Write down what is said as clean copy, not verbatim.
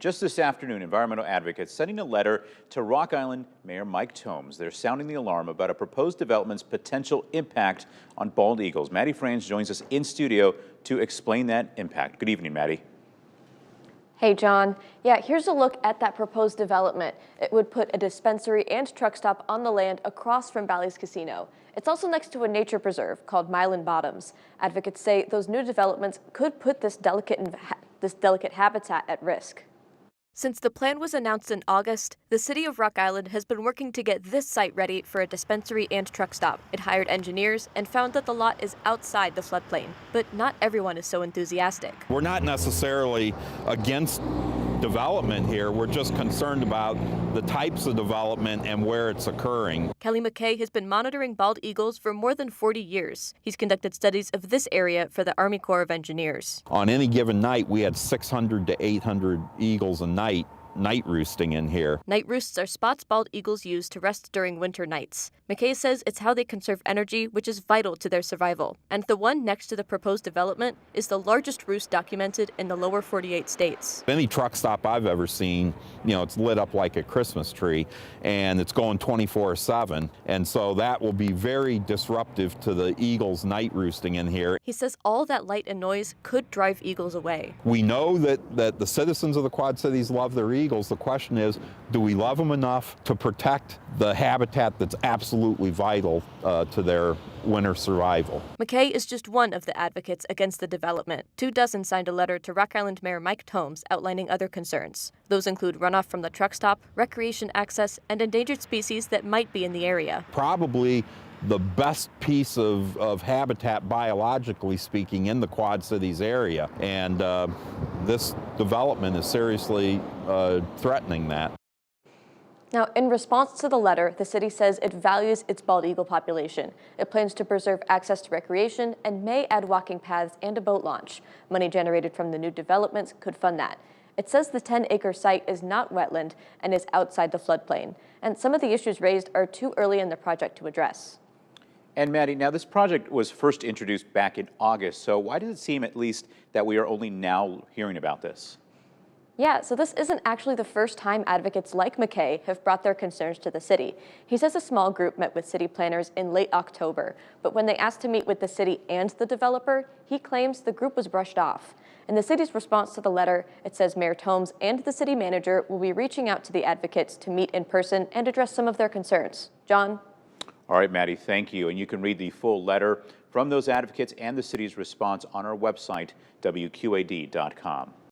Just this afternoon, environmental advocates sending a letter to Rock Island Mayor Mike Bottoms. They're sounding the alarm about a proposed development's potential impact on bald eagles. Maddie Franz joins us in studio to explain that impact. Good evening, Maddie. Hey, John. Yeah, here's a look at that proposed development. It would put a dispensary and truck stop on the land across from Bally's Casino. It's also next to a nature preserve called Milan Bottoms. Advocates say those new developments could put this delicate habitat at risk. Since the plan was announced in August, the city of Rock Island has been working to get this site ready for a dispensary and truck stop. It hired engineers and found that the lot is outside the floodplain, but not everyone is so enthusiastic. We're not necessarily against development here. We're just concerned about the types of development and where it's occurring. Kelly McKay has been monitoring bald eagles for more than 40 years. He's conducted studies of this area for the Army Corps of Engineers. On any given night, we had 600 to 800 eagles a night roosting in here. Night roosts are spots bald eagles use to rest during winter nights. McKay says it's how they conserve energy, which is vital to their survival. And the one next to the proposed development is the largest roost documented in the lower 48 states. Any truck stop I've ever seen, it's lit up like a Christmas tree, and it's going 24/7. And so that will be very disruptive to the eagles night roosting in here. He says all that light and noise could drive eagles away. We know that the citizens of the Quad Cities love their eagles. The question is, do we love them enough to protect the habitat that's absolutely vital to their winter survival? McKay is just one of the advocates against the development. 24 signed a letter to Rock Island Mayor Mike Bottoms outlining other concerns. Those include runoff from the truck stop, recreation access, and endangered species that might be in the area. Probably the best piece of habitat, biologically speaking, in the Quad Cities area. And this development is seriously threatening that. Now, in response to the letter, the city says it values its bald eagle population. It plans to preserve access to recreation and may add walking paths and a boat launch. Money generated from the new developments could fund that. It says the 10-acre site is not wetland and is outside the floodplain. And some of the issues raised are too early in the project to address. And Maddie, now this project was first introduced back in August, so why does it seem at least that we are only now hearing about this? Yeah, so this isn't actually the first time advocates like McKay have brought their concerns to the city. He says a small group met with city planners in late October, but when they asked to meet with the city and the developer, he claims the group was brushed off. In the city's response to the letter, it says Mayor Bottoms and the city manager will be reaching out to the advocates to meet in person and address some of their concerns. John? All right, Maddie, thank you. And you can read the full letter from those advocates and the city's response on our website, WQAD.com.